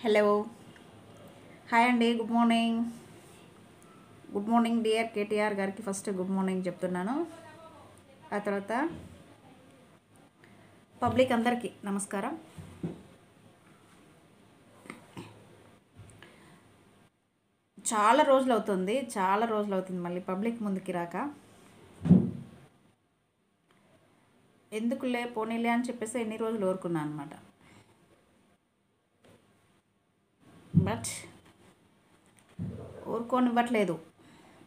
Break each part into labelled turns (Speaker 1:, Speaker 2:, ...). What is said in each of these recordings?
Speaker 1: Hello, hi అండి, good morning. Good morning dear KTR గారికి first good morning చెప్తున్నాను. ఆ తర్వాత పబ్లిక్ అందరికీ నమస్కారం. చాలా రోజులు అవుతుంది మళ్ళీ పబ్లిక్ ముందుకి రాక. ఎందుకులే పోనీలే అని చెప్పేసి ఎన్ని రోజులు ఊరుకున్నాను అనమాట. బట్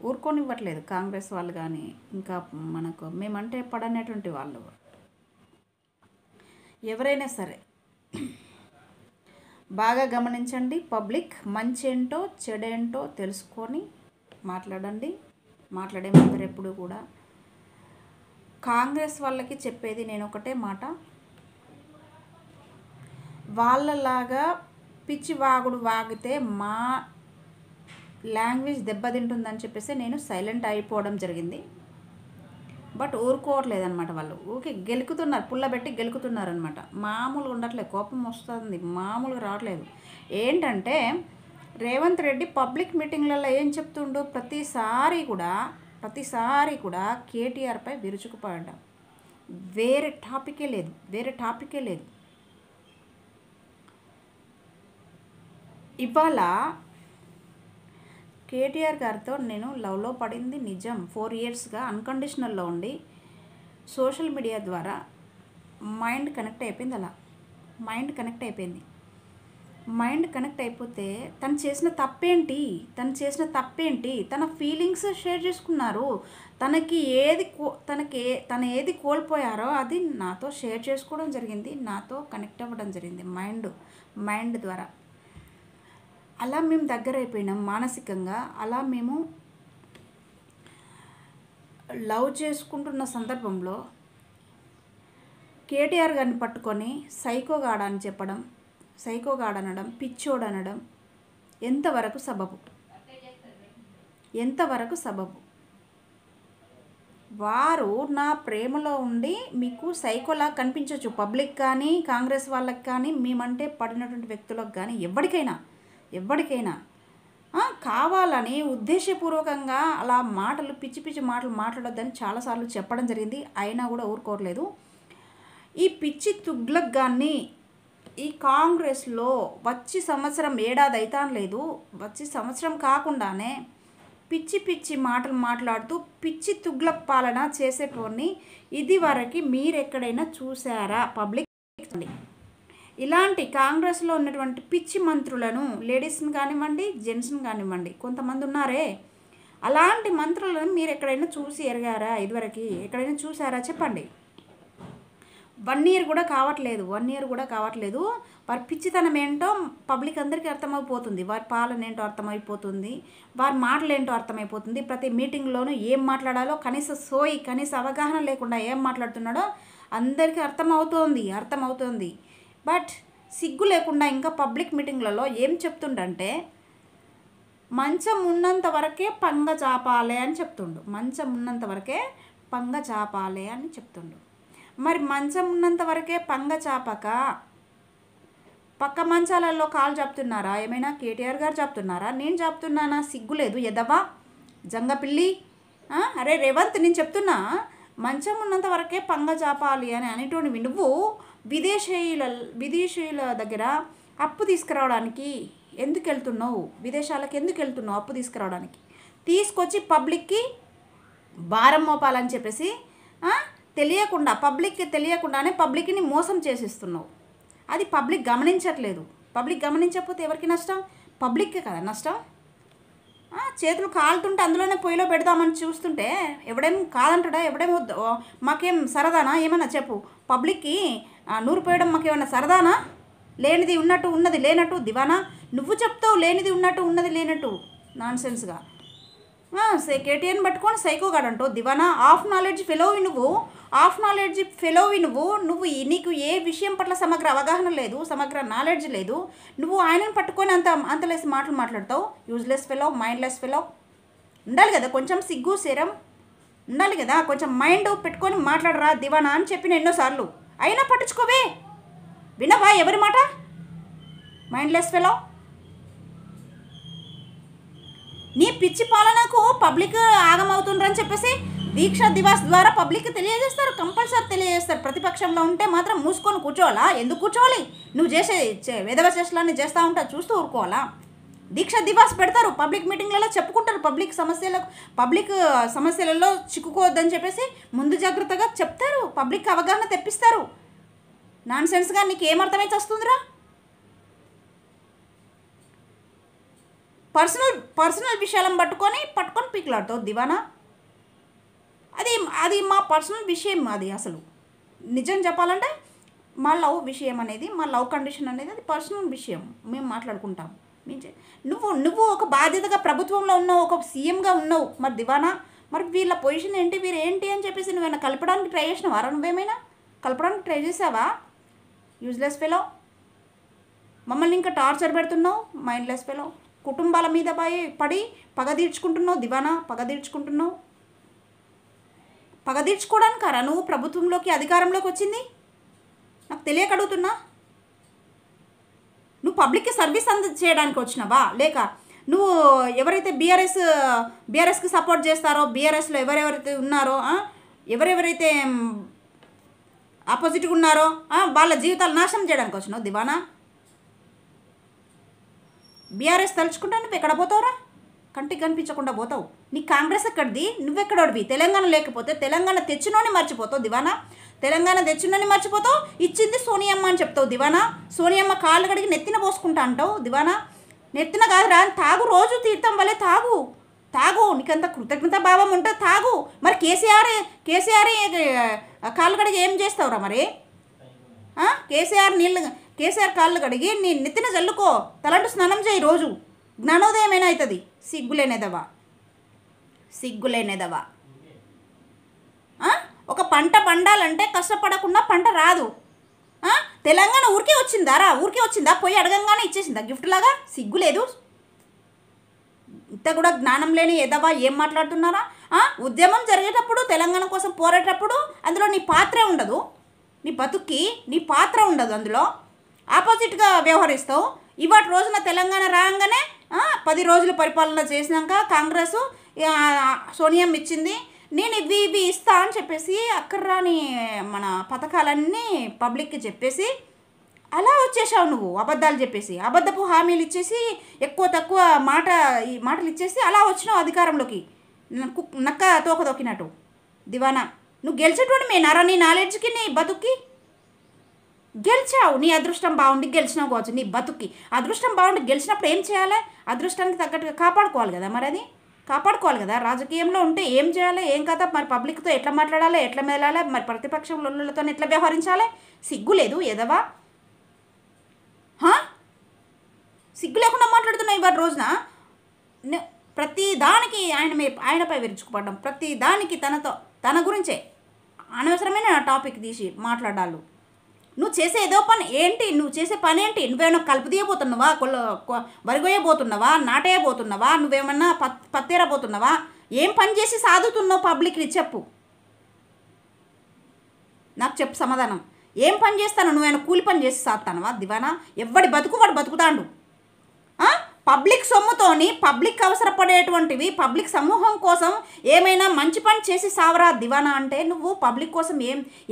Speaker 1: ఊరుకోనివ్వట్లేదు కాంగ్రెస్ వాళ్ళు కానీ, ఇంకా మనకు మేమంటే పడనేటువంటి వాళ్ళు ఎవరైనా సరే బాగా గమనించండి. పబ్లిక్ మంచేంటో చెడేంటో తెలుసుకొని మాట్లాడండి. మాట్లాడే ముందర ఎప్పుడు కూడా కాంగ్రెస్ వాళ్ళకి చెప్పేది నేను ఒకటే మాట, వాళ్ళలాగా పిచ్చి వాగుడు వాగితే మా లాంగ్వేజ్ దెబ్బతింటుందని చెప్పేసి నేను సైలెంట్ అయిపోవడం జరిగింది. బట్ ఊరుకోవట్లేదనమాట. వాళ్ళు ఊరికే గెలుకుతున్నారు, పుల్లబెట్టి గెలుకుతున్నారు అనమాట. మామూలుగా ఉండట్లేదు, కోపం వస్తుంది, మామూలుగా రావట్లేదు. ఏంటంటే రేవంత్ రెడ్డి పబ్లిక్ మీటింగ్లలో ఏం చెప్తుండో ప్రతిసారి కూడా కేటీఆర్పై విరుచుకుపడడం, వేరే టాపికే లేదు. ఇవాళ కేటీఆర్ గారితో నేను లవ్లో పడింది నిజం. 4 ఇయర్స్గా అన్కండిషనల్లో ఉండి సోషల్ మీడియా ద్వారా మైండ్ కనెక్ట్ అయిపోయింది. మైండ్ కనెక్ట్ అయిపోతే తను చేసిన తప్పేంటి, తన ఫీలింగ్స్ షేర్ చేసుకున్నారు. తను ఏది కోల్పోయారో అది నాతో షేర్ చేసుకోవడం జరిగింది, నాతో కనెక్ట్ అవ్వడం జరిగింది మైండ్ ద్వారా. అలా మేము దగ్గర అయిపోయినాం మానసికంగా. అలా మేము లవ్ చేసుకుంటున్న సందర్భంలో కేటీఆర్ గారిని పట్టుకొని సైకోగాడనడం, పిచ్చోడనడం ఎంతవరకు సబబు? వారు నా ప్రేమలో ఉండి మీకు సైకోలా కనిపించవచ్చు. పబ్లిక్ కానీ, కాంగ్రెస్ వాళ్ళకి కానీ, మేమంటే పడినటువంటి వ్యక్తులకు కానీ, ఎవరికైనా కావాలని ఉద్దేశపూర్వకంగా అలా పిచ్చి మాటలు మాట్లాడొద్దని చాలాసార్లు చెప్పడం జరిగింది. అయినా కూడా ఊరుకోవట్లేదు. ఈ పిచ్చి తుగ్లక్ గాన్ని ఈ కాంగ్రెస్లో వచ్చి సంవత్సరం ఏడాది అయితాం లేదు, వచ్చి సంవత్సరం కాకుండానే పిచ్చి మాటలు మాట్లాడుతూ పిచ్చి తుగ్లక్ పాలన చేసేటోన్ని ఇది వరకు మీరెక్కడైనా చూసారా? పబ్లిక్ ఇలాంటి కాంగ్రెస్లో ఉన్నటువంటి పిచ్చి మంత్రులను, లేడీస్ని కానివ్వండి, జెంట్స్ని కానివ్వండి, కొంతమంది ఉన్నారే, అలాంటి మంత్రులను మీరు ఎక్కడైనా చూసి ఎరగారా? ఇదివరకు ఎక్కడైనా చూసారా చెప్పండి. 1 ఇయర్ కూడా కావట్లేదు. వారి పిచ్చితనం ఏంటో పబ్లిక్ అందరికీ అర్థమైపోతుంది. వారి పాలన ఏంటో అర్థమైపోతుంది, వారి మాటలు ఏంటో అర్థమైపోతుంది. ప్రతి మీటింగ్లోనూ ఏం మాట్లాడాలో కనీస అవగాహన లేకుండా ఏం మాట్లాడుతున్నాడో అందరికీ అర్థమవుతోంది. బట్ సిగ్గు లేకుండా ఇంకా పబ్లిక్ మీటింగ్లలో ఏం చెప్తుండంటే మంచం ఉన్నంత వరకే పంగ చాపాలే అని చెప్తుండు. మరి మంచం ఉన్నంత వరకే పంగ చాపక పక్క మంచాలలో కాలు చాపుతున్నారా? ఏమైనా కేటీఆర్ గారు చాపుతున్నారా? నేను చాపుతున్నానా? సిగ్గులేదు ఎదవా జంగపిల్లి. అరే రేవంత్, నేను చెప్తున్నా, మంచం ఉన్నంత వరకే పంగ చాపాలి అని అనేటోనివి నువ్వు విదేశీయుల దగ్గర అప్పు తీసుకురావడానికి ఎందుకు వెళ్తున్నావు? విదేశాలకు ఎందుకు వెళ్తున్నావు? అప్పు తీసుకురావడానికి తీసుకొచ్చి పబ్లిక్కి భారం మోపాలని చెప్పేసి తెలియకుండానే పబ్లిక్ని మోసం చేసేస్తున్నావు. అది పబ్లిక్ గమనించట్లేదు. పబ్లిక్ గమనించకపోతే ఎవరికి నష్టం? పబ్లిక్కే కదా నష్టం. చేతులు కాలుతుంటే అందులోనే పొయ్యిలో పెడదామని చూస్తుంటే ఎవడేం కాదంటాడా? ఎవడేమో మాకేం సరదానా? ఏమన్నా చెప్పు. పబ్లిక్కి నూరు పోయడం మాకేమన్నా సరదానా? లేనిది ఉన్నట్టు, ఉన్నది లేనట్టు దివానా నువ్వు చెప్తావు. లేనిది ఉన్నట్టు, ఉన్నది లేనట్టు నాన్సెన్స్గా కేటీఆర్ని పట్టుకొని సైకోగాడంటో దివానా. ఆఫ్ నాలెడ్జ్ ఫెలోవి నువ్వు నీకు ఏ విషయం పట్ల సమగ్ర అవగాహన లేదు, సమగ్ర నాలెడ్జ్ లేదు. నువ్వు ఆయనను పట్టుకొని అంతలేసి మాటలు మాట్లాడతావు. Useless fellow, mindless fellow. ఉండాలి కదా కొంచెం సిగ్గు శరం, ఉండాలి కదా కొంచెం మైండ్ పెట్టుకొని మాట్లాడరా దివానా అని చెప్పిన ఎన్నోసార్లు. అయినా పట్టించుకోవే, వినవా ఎవరి మాట? Mindless fellow. నీ పిచ్చి పాలనకు పబ్లిక్ ఆగమవుతుండ్రని చెప్పేసి దీక్ష దివాస్ ద్వారా పబ్లిక్ తెలియజేస్తారు, కంపల్సరీ తెలియజేస్తారు. ప్రతిపక్షంలో ఉంటే మాత్రం మూసుకొని కూర్చోవాలా? ఎందుకు కూర్చోవాలి? నువ్వు చేసే విధవ చేష్టలన్నీ చేస్తూ ఉంటావు, చూస్తూ ఊరుకోవాలా? దీక్ష దివాస్ పెడతారు, పబ్లిక్ మీటింగ్లలో చెప్పుకుంటారు, పబ్లిక్ సమస్యలలో చిక్కుకోవద్దని చెప్పేసి ముందు జాగ్రత్తగా చెప్తారు, పబ్లిక్ అవగాహన తెప్పిస్తారు. నాన్ సెన్స్గా నీకు ఏమర్థమైతే వస్తుందిరా? పర్సనల్ విషయాలను పట్టుకొని పీకులాడుతావు దివానా. అది మా పర్సనల్ విషయం. అది అసలు నిజం చెప్పాలంటే మా లవ్ విషయం అనేది, మా లవ్ కండిషన్ అనేది అది పర్సనల్ విషయం. మేము మాట్లాడుకుంటాం. నువ్వు ఒక బాధ్యతగా ప్రభుత్వంలో ఉన్నావు, ఒక సీఎంగా ఉన్నావు. మరి దివానా, మరి వీళ్ళ పొజిషన్ ఏంటి, వీరు ఏంటి అని చెప్పేసి నువ్వేమైనా కలపడానికి ట్రై చేసినావా? నువ్వేమైనా కలపడానికి ట్రై చేసావా? Useless fellow. మమ్మల్ని ఇంకా టార్చర్ పెడుతున్నావు, మైండ్లెస్ ఫెలో. కుటుంబాల మీద పడి పగ తీర్చుకుంటున్నావు దివానా, పగ తీర్చుకుంటున్నావు. పగ తీర్చుకోవడానికారా నువ్వు ప్రభుత్వంలోకి అధికారంలోకి వచ్చింది? నాకు తెలియక అడుగుతున్నా. నువ్వు పబ్లిక్కి సర్వీస్ చేయడానికి వచ్చినావా? లేక నువ్వు ఎవరైతే బీఆర్ఎస్కి సపోర్ట్ చేస్తారో, బీఆర్ఎస్లో ఎవరెవరైతే ఉన్నారో, ఎవరెవరైతే ఆపోజిట్గా ఉన్నారో వాళ్ళ జీవితాలు నాశనం చేయడానికి వచ్చినావు దివానా? బీఆర్ఎస్ తలుచుకుంటా నువ్వు ఎక్కడ పోతావురా? కంటికి కనిపించకుండా పోతావు. నీ కాంగ్రెస్ ఎక్కడిది, నువ్వెక్కడోడివి? తెలంగాణ లేకపోతే తెలంగాణ తెచ్చినోని మర్చిపోతావు దివానా. తెలంగాణ తెచ్చినోని మర్చిపోతావు. ఇచ్చింది సోనియమ్మ అని చెప్తావు దివానా. సోనియమ్మ కాళ్ళు కడిగి నెత్తిన పోసుకుంటా అంటావు దివానా. నెత్తిన కాదురా, తాగు, రోజు తీర్థం వల్లే తాగు. నీకంత కృతజ్ఞత భావం ఉంటే తాగు. మరి కేసీఆర్ కాళ్ళు కడిగి ఏం చేస్తావురా మరి? కేసీఆర్ కాళ్ళు కడిగి నీ నెత్తిన చల్లుకో, తలంటు స్నానం చేయి రోజు. జ్ఞానోదయం ఏమవుతుంది? సిగ్గులేనేదవా. ఒక పంట పండాలంటే కష్టపడకుండా పంట రాదు. తెలంగాణ ఊరికే వచ్చిందా? పోయి అడగంగానే ఇచ్చేసిందా గిఫ్ట్ లాగా? సిగ్గు లేదు. ఇంత కూడా జ్ఞానం లేని ఎదవా ఏం మాట్లాడుతున్నారా? ఉద్యమం జరిగేటప్పుడు, తెలంగాణ కోసం పోరేటప్పుడు అందులో నీ పాత్రే ఉండదు. నీ బతుక్కి నీ పాత్ర ఉండదు. అందులో ఆపోజిట్గా వ్యవహరిస్తావు. ఇవాటి రోజున తెలంగాణ రాగానే 10 రోజులు పరిపాలన చేసినాక కాంగ్రెస్ సోనియమ్మ ఇచ్చింది, నేను ఇవి ఇస్తా అని చెప్పేసి అక్కర్రాని మన పథకాలన్నీ పబ్లిక్కి చెప్పేసి అలా వచ్చేసావు నువ్వు. అబద్ధాలు చెప్పేసి, అబద్ధపు హామీలు ఇచ్చేసి, ఎక్కువ తక్కువ మాటలు ఇచ్చేసి అలా వచ్చినావు అధికారంలోకి, నక్క తోక తొక్కినట్టు దివానా. నువ్వు గెలిచేటోడు మేనారా? నీ నాలెడ్జ్కి, నీ బతుక్కి గెలిచావు. నీ అదృష్టం బాగుండి గెలిచినావు కావచ్చు. నీ బతుక్కి అదృష్టం బాగుండి గెలిచినప్పుడు ఏం చేయాలి? అదృష్టానికి తగ్గట్టుగా కాపాడుకోవాలి కదా. మరి అది కాపాడుకోవాలి కదా. రాజకీయంలో ఉంటే ఏం చేయాలి, ఏం కదా, మరి పబ్లిక్తో ఎట్లా మాట్లాడాలి, ఎట్లా మెలాలి, మరి ప్రతిపక్షంతో ఎట్లా వ్యవహరించాలి? సిగ్గు లేదు ఎదవా. సిగ్గు లేకుండా మాట్లాడుతున్నావు ఇవాళ రోజున. ప్రతి దానికి ఆయనపై విరుచుకుపడ్డం, ప్రతి దానికి తన గురించే అనవసరమైన టాపిక్ తీసి మాట్లాడాలి. నువ్వు చేసే ఏదో పని ఏంటి? నువ్వు చేసే పని ఏంటి? నువ్వేమన్నా కలుపు తీయబోతున్నావా? వరిగొయ్యబోతున్నావా? నాటేయబోతున్నావా? నువ్వేమన్నా పత్తేరబోతున్నావా? ఏం పని చేసి సాదుతున్నావు పబ్లిక్ని చెప్పు. నాకు చెప్పు సమాధానం. ఏం పని చేస్తాను? నువ్వేమైనా కూలి పని చేసి సాదుతానవా దివానా? ఎవడి బతుకు వాడు బతుకుతాడు. పబ్లిక్ సొమ్ముతోని పబ్లిక్ అవసరపడేటువంటివి, పబ్లిక్ సమూహం కోసం ఏమైనా మంచి పని చేసి సావరా దివానా. అంటే నువ్వు పబ్లిక్ కోసం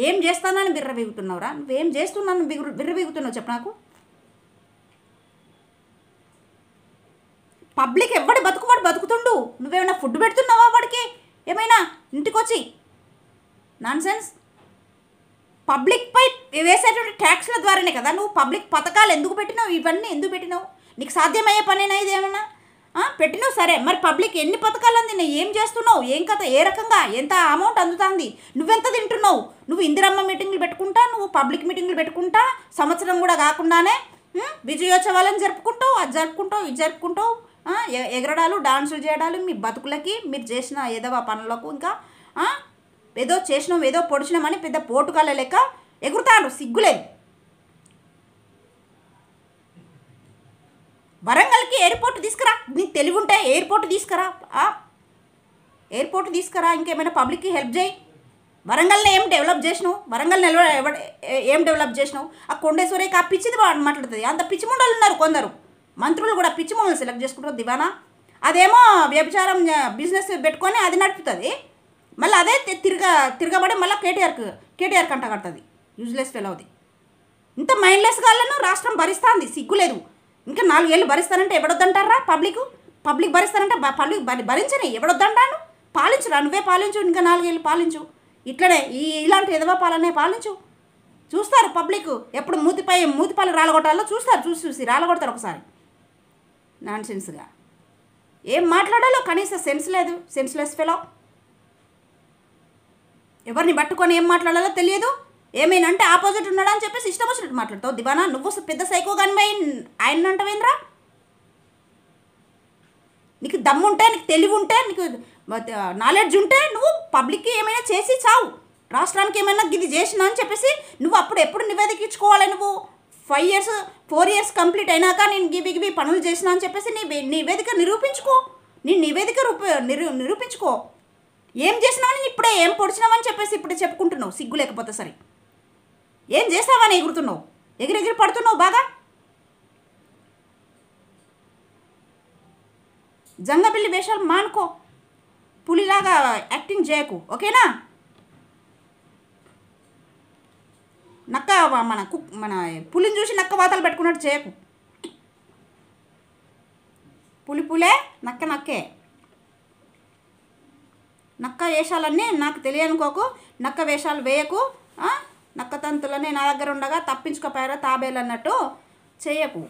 Speaker 1: ఏం చేస్తానని విర్రవీగుతున్నావురా? నువ్వేం చేస్తున్నాను విర్రవీగుతున్నావు చెప్పు నాకు. పబ్లిక్ ఎవడి బతుకు వాడు బతుకుతుండు. నువ్వేమైనా ఫుడ్ పెడుతున్నావా వాడికి? ఏమైనా ఇంటికొచ్చి నాన్ సెన్స్. పబ్లిక్పై వేసేటువంటి ట్యాక్స్ల ద్వారానే కదా నువ్వు పబ్లిక్ పథకాలు ఎందుకు పెట్టినావు? ఇవన్నీ ఎందుకు పెట్టినావు? నీకు సాధ్యమయ్యే పనేనా ఇదేమన్నా? పెట్టినావు సరే, మరి పబ్లిక్ ఎన్ని పథకాలు అందినావు? ఏం చేస్తున్నావు? ఏం కథ? ఏ రకంగా ఎంత అమౌంట్ అందుతుంది? నువ్వెంత తింటున్నావు? నువ్వు ఇందిరమ్మ మీటింగ్లు పెట్టుకుంటా, నువ్వు పబ్లిక్ మీటింగ్లు పెట్టుకుంటా, సంవత్సరం కూడా కాకుండానే విజయోత్సవాలను జరుపుకుంటావు, అది జరుపుకుంటావు, ఇది జరుపుకుంటావు, ఎగరడాలు, డాన్సులు చేయడాలు. మీ బతుకులకి మీరు చేసిన ఏదో పనులకు ఇంకా ఏదో చేసినాం, ఏదో పొడిచినామని పెద్ద పోటుకాల లెక్క ఎగురుతాను. సిగ్గులేదు. వరంగల్కి ఎయిర్పోర్ట్ తీసుకురా. నీకు తెలివి ఉంటే ఎయిర్పోర్ట్ తీసుకురా. ఇంకేమైనా పబ్లిక్కి హెల్ప్ చేయి. వరంగల్ని ఏం డెవలప్ చేసినావు? వరంగల్ ఏం డెవలప్ చేసినావు? ఆ కొండేశ్వరికి ఆ పిచ్చిది మాట్లాడుతుంది. అంత పిచ్చి ముండలు ఉన్నారు కొందరు మంత్రులు కూడా, పిచ్చి ముండలు సెలెక్ట్ చేసుకుంటారు దివానా. అదేమో వ్యభిచారం బిజినెస్ పెట్టుకొని అది నడుపుతుంది, మళ్ళీ అదే తిరగబడి మళ్ళీ కేటీఆర్ కంట కడుతుంది. యూజ్లెస్ ఫెలో అది. ఇంత మైండ్లెస్ గాళ్ళను రాష్ట్రం భరిస్తుంది, సిగ్గులేదు. ఇంకా 4 ఏళ్ళు భరిస్తానంటే ఎవడొద్దంటారా? Public భరిస్తానంటే public భరించని ఎవడొద్దంటాను? పాలించురా, నువ్వే పాలించు, ఇంకా 4 ఏళ్ళు పాలించు. ఇట్లనే ఇలాంటి ఎదవ పాలనే పాలించు. చూస్తారు పబ్లిక్ ఎప్పుడు మూతిపాలు రాలగొట్టాలో చూస్తారు. చూసి రాలగొడతారు ఒకసారి. నాన్ సెన్స్గా ఏం మాట్లాడాలో కనీసం సెన్స్ లేదు. Senseless fellow. ఎవరిని పట్టుకొని ఏం మాట్లాడాలో తెలియదు. ఏమైనా అంటే ఆపోజిట్ ఉన్నాడా అని చెప్పేసి ఇష్టం వచ్చినట్టు మాట్లాడతావు దివానా. నువ్వు పెద్ద సైకో కానీ ఆయన అంటావేంద్రా? నీకు దమ్ముంటే, నీకు తెలివి ఉంటే, నీకు నాలెడ్జ్ ఉంటే నువ్వు పబ్లిక్కి ఏమైనా చేసి చావు. రాష్ట్రానికి ఏమైనా గిది చేసినా అని చెప్పేసి నువ్వు అప్పుడు ఎప్పుడు నివేదిక ఇచ్చుకోవాలి? నువ్వు 4 ఇయర్స్ కంప్లీట్ అయినాక నేను గివి పనులు చేసినా అని చెప్పేసి నివేదిక నిరూపించుకో. నిరూపించుకో. ఏం చేసినావని ఇప్పుడే ఏం పొడిచినావని చెప్పేసి ఇప్పుడే చెప్పుకుంటున్నావు సిగ్గు లేకపోతే సరే. ఏం చేస్తావని ఎగురుతున్నావు, ఎగిరెగిరి పడుతున్నావు బాగా. జంగబిల్లి వేషాలు మానుకో, పులిలాగా యాక్టింగ్ చేయకు, ఓకేనా? నక్క మన పులిని చూసి నక్క వాతలు పెట్టుకున్నట్టు చేయకు. పులే నక్కే. నక్క వేషాలన్నీ నాకు తెలియనుకోకు, నక్క వేషాలు వేయకు. నక్క తంతులనే నా దగ్గర ఉండగా తప్పించుకోపోయారా తాబేలు అన్నట్టు చేయకు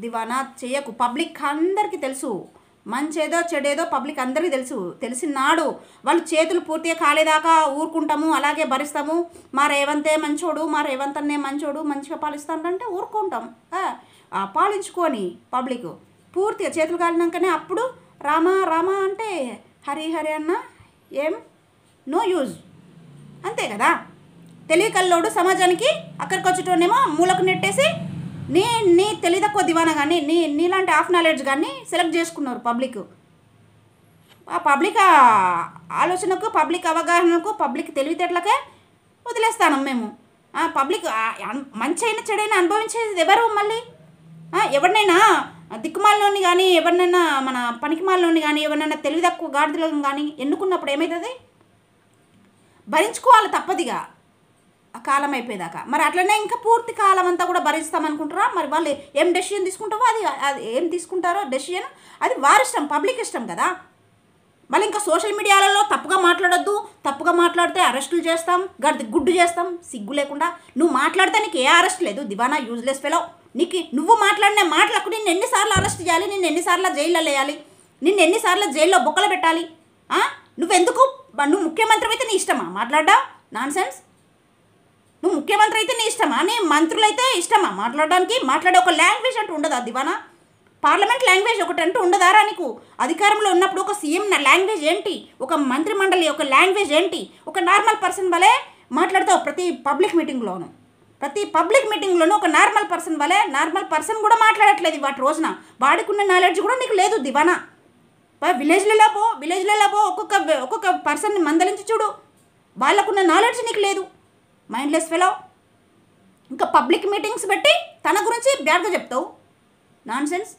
Speaker 1: దివానా, చేయకు. పబ్లిక్ అందరికీ తెలుసు, మంచేదో చెడేదో పబ్లిక్ అందరికీ తెలిసినాడు. వాళ్ళు చేతులు పూర్తిగా కాలేదాకా ఊరుకుంటాము, అలాగే భరిస్తాము. మా రేవంతే మంచోడు, మా రేవంత్ అన్నే మంచోడు, మంచిగా పాలిస్తానంటే ఊరుకుంటాం. పాలించుకొని పబ్లిక్ పూర్తిగా చేతులు కాలినాకనే అప్పుడు రామా అంటే హరి అన్న ఏం నో యూజ్, అంతే కదా. తెలియకల్లోడు సమాజానికి అక్కడికి వచ్చేటోనేమో మూలకు నెట్టేసి నీ తెలివి తక్కువ దివానా కానీ నీలాంటి హాఫ్ నాలెడ్జ్ కానీ సెలెక్ట్ చేసుకున్నారు పబ్లిక్. ఆ పబ్లిక్ ఆలోచనకు, పబ్లిక్ అవగాహనకు, పబ్లిక్ తెలివితేటలకే వదిలేస్తాను మేము. పబ్లిక్ మంచి అయినా చెడైనా అనుభవించేది ఎవరు? మళ్ళీ ఎవరినైనా దిక్కుమాలని కానీ, ఎవరినైనా మన పనికిమాలని కానీ, ఎవరినైనా తెలివి తక్కువ గాడిదలను కానీ ఎన్నుకున్నప్పుడు ఏమవుతుంది? భరించుకోవాలి తప్పదిగా ఆ కాలం అయిపోయేదాకా. మరి అట్లనే ఇంకా పూర్తి కాలం అంతా కూడా భరిస్తామనుకుంటారా? మరి వాళ్ళు ఏం డెసిషన్ తీసుకుంటారో అది ఏం తీసుకుంటారో డెసిషన్ అది వారి ఇష్టం, పబ్లిక్ ఇష్టం కదా. మళ్ళీ ఇంకా సోషల్ మీడియాలలో తప్పుగా మాట్లాడొద్దు, తప్పుగా మాట్లాడితే అరెస్టులు చేస్తాం, గుడ్డు చేస్తాం. సిగ్గు లేకుండా నువ్వు మాట్లాడితే నీకు ఏ అరెస్ట్ లేదు దివానా, యూజ్లెస్ ఫెలో. నువ్వు మాట్లాడిన మాటలకు నిన్ను ఎన్నిసార్లు అరెస్ట్ చేయాలి, నిన్ను ఎన్నిసార్లు జైల్లో వేయాలి, నిన్ను ఎన్నిసార్లు జైల్లో బొక్కలు పెట్టాలి? నువ్వు ముఖ్యమంత్రి అయితే నీ ఇష్టమా మాట్లాడ్డా? Non sense. నువ్వు ముఖ్యమంత్రి అయితే నీ ఇష్టమా? నీ మంత్రులు అయితే ఇష్టమా మాట్లాడడానికి? మాట్లాడే ఒక లాంగ్వేజ్ అంటూ ఉండదా దివానా? పార్లమెంట్ లాంగ్వేజ్ ఒకటి అంటూ ఉండదారా నీకు? అధికారంలో ఉన్నప్పుడు ఒక సీఎం లాంగ్వేజ్ ఏంటి, ఒక మంత్రి మండలి ఒక లాంగ్వేజ్ ఏంటి? ఒక నార్మల్ పర్సన్ వలే మాట్లాడతావు ప్రతి పబ్లిక్ మీటింగ్లోనూ ఒక నార్మల్ పర్సన్ వలే. నార్మల్ పర్సన్ కూడా మాట్లాడట్లేదు వాటి రోజున. వాడికున్న నాలెడ్జ్ కూడా నీకు లేదు దివానా. విలేజ్లలో పో, ఒక్కొక్క పర్సన్ని మందలించి చూడు, వాళ్ళకున్న నాలెడ్జ్ నీకు లేదు. Mindless fellow. ఇంకా పబ్లిక్ మీటింగ్స్ పెట్టి తన గురించి బ్యాడ్గా చెప్తావు. Non sense.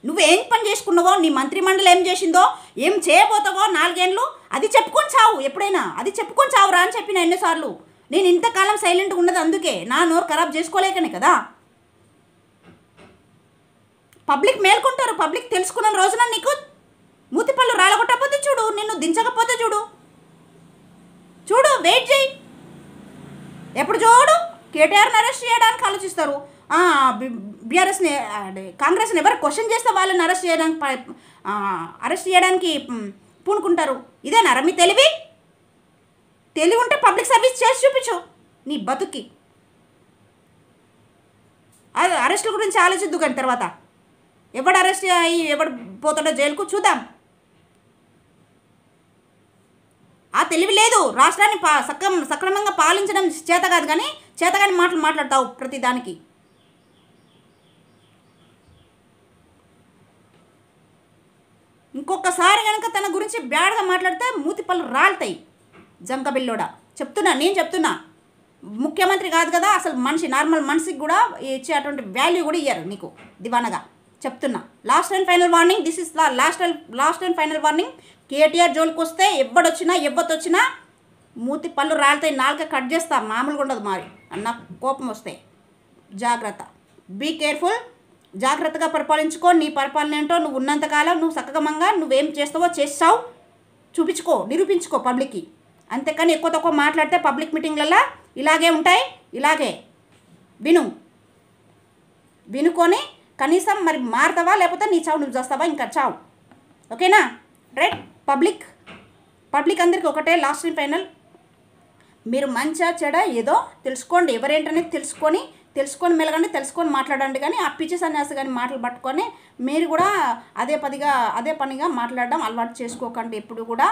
Speaker 1: నువ్వేం పని చేసుకున్నావో, నీ మంత్రి మండలి ఏం చేసిందో, ఏం చేయబోతావో 4 ఏళ్ళు అది చెప్పుకొని చావు. ఎప్పుడైనా అది చెప్పుకొని చావురా అని చెప్పిన ఎన్నోసార్లు. నేను ఇంతకాలం సైలెంట్గా ఉన్నది అందుకే, నా నోరు ఖరాబ్ చేసుకోలేకనే కదా. పబ్లిక్ మేల్కొంటారు. పబ్లిక్ తెలుసుకున్న రోజున నీకు మూతిపళ్ళు రాలగొట్టకపోతే చూడు, నిన్ను దించకపోతే చూడు, వెయిట్ చేయి. ఎప్పుడు చూడు కేటీఆర్ని అరెస్ట్ చేయడానికి ఆలోచిస్తారు. బీఆర్ఎస్ని, కాంగ్రెస్ని ఎవరు క్వశ్చన్ చేస్తే వాళ్ళని అరెస్ట్ చేయడానికి పూనుకుంటారు. ఇదేనారా మీ తెలివి ఉంటే పబ్లిక్ సర్వీస్ చేసి చూపించు నీ బతుక్కి. అది అరెస్టుల గురించి ఆలోచిద్దు కానీ తర్వాత ఎవడు అరెస్ట్ అయ్యి ఎవడు పోతాడో జైలుకు చూద్దాం. ఆ తెలివి లేదు. రాష్ట్రాన్ని సక్రమంగా పాలించడం చేత కాదు కానీ చేతగాని మాటలు మాట్లాడతావు ప్రతిదానికి. ఇంకొకసారి కనుక తన గురించి బ్యాడ్గా మాట్లాడితే మూతిపళ్ళు రాలుతాయి. జంకబిల్లోడా చెప్తున్నా, నేను చెప్తున్నా. ముఖ్యమంత్రి కాదు కదా, అసలు మనిషి, నార్మల్ మనిషికి కూడా ఇచ్చేటువంటి వాల్యూ కూడా ఇయ్యారు నీకు దివానగా చెప్తున్నా. Last and final warning, this is last and final warning. KTR జోలికి వస్తే ఎవ్వడొచ్చినా ఎవ్వతొచ్చినా మూతి పళ్ళు రాలితాయి, నాలుక కట్ చేస్తా, మామూలుగా ఉండదు మరి అన్న కోపం వస్తే. జాగ్రత్త, బీ కేర్ఫుల్, జాగ్రత్తగా పరిపాలించుకో. నీ పరిపాలన ఏంటో నువ్వు ఉన్నంతకాలం నువ్వు సక్రమంగా నువ్వేం చేస్తావో చేస్తావు, చూపించుకో, నిరూపించుకో పబ్లిక్కి. అంతేకాని ఎక్కువ తక్కువ మాట్లాడితే పబ్లిక్ మీటింగ్లలో ఇలాగే ఉంటాయి. ఇలాగే వినుకొని కనీసం మరి మారుతావా, లేకపోతే నీ చావు నువ్వు చేస్తావా, ఇంకా చావు. ఓకేనా? రైట్. పబ్లిక్ అందరికీ ఒకటే లాస్ట్ అండ్ ఫైనల్, మీరు మంచిగా చెడ ఏదో తెలుసుకోండి, ఎవరేంటనేది తెలుసుకొని మెలగండి, తెలుసుకొని మాట్లాడండి. కానీ ఆ పిచ్చి సన్యాసి కానీ మాటలు పట్టుకొని మీరు కూడా అదే పనిగా మాట్లాడడం అలవాటు చేసుకోకండి ఎప్పుడు కూడా.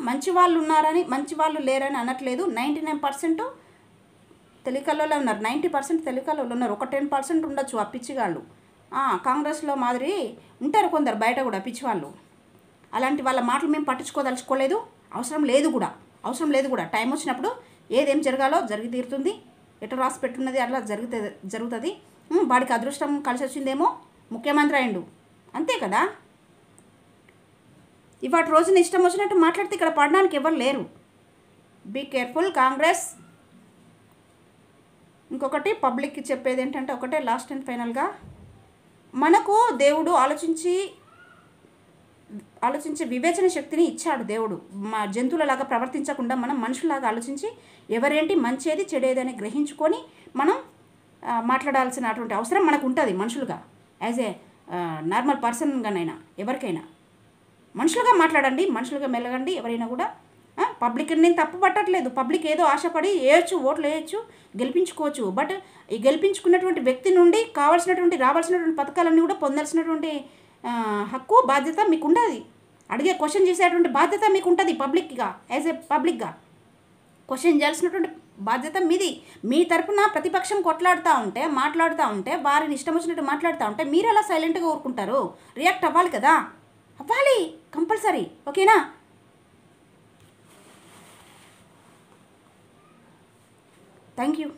Speaker 1: మంచి వాళ్ళు ఉన్నారని, మంచి వాళ్ళు లేరని అనట్లేదు. 99% తెలికల్లో ఉన్నారు, 90% తెలికల్లో ఉన్నారు. ఒక 10% ఉండొచ్చు ఆ పిచ్చిగాళ్ళు. కాంగ్రెస్లో మాదిరి ఉంటారు కొందరు బయట కూడా పిచ్చివాళ్ళు. అలాంటి వాళ్ళ మాటలు మేము పట్టించుకోదలుచుకోలేదు, అవసరం లేదు కూడా. టైం వచ్చినప్పుడు ఏదేం జరగాలో జరిగి తీరుతుంది. ఎటు రాసి పెట్టున్నది అట్లా జరుగుతుంది. వాడికి అదృష్టం కలిసి వచ్చిందేమో, ముఖ్యమంత్రి అయిండు, అంతే కదా. ఇవాటి రోజున ఇష్టం వచ్చినట్టు మాట్లాడితే ఇక్కడ పడడానికి ఎవరు లేరు. Be careful Congress. ఇంకొకటి పబ్లిక్కి చెప్పేది ఏంటంటే ఒకటే లాస్ట్ అండ్ ఫైనల్గా, మనకు దేవుడు ఆలోచించే వివేచన శక్తిని ఇచ్చాడు దేవుడు. మా జంతువులలాగా ప్రవర్తించకుండా మనం మనుషులాగా ఆలోచించి ఎవరేంటి మంచేది చెడేది అని గ్రహించుకొని మనం మాట్లాడాల్సినటువంటి అవసరం మనకు ఉంటుంది మనుషులుగా. యాజ్ ఏ నార్మల్ పర్సన్గానైనా ఎవరికైనా మనుషులుగా మాట్లాడండి, మనుషులుగా మెలగండి. ఎవరైనా కూడా పబ్లిక్ నేను తప్పు పట్టట్లేదు. పబ్లిక్ ఏదో ఆశపడి వేయచ్చు, ఓట్లు వేయచ్చు, గెలిపించుకోవచ్చు. బట్ ఈ గెలిపించుకున్నటువంటి వ్యక్తి నుండి రావాల్సినటువంటి పథకాలన్నీ కూడా పొందాల్సినటువంటి హక్కు, బాధ్యత మీకు ఉంటుంది. అడిగే క్వశ్చన్ చేసేటువంటి బాధ్యత మీకు ఉంటుంది. పబ్లిక్గా యాజ్ ఏ పబ్లిక్గా క్వశ్చన్ చేయాల్సినటువంటి బాధ్యత మీది. మీ తరపున ప్రతిపక్షం మాట్లాడుతూ ఉంటే వారిని ఇష్టం వచ్చినట్టు మాట్లాడుతూ ఉంటే మీరు ఎలా సైలెంట్గా ఊరుకుంటారు? రియాక్ట్ అవ్వాలి కదా, అవ్వాలి కంపల్సరీ. ఓకేనా? Thank you.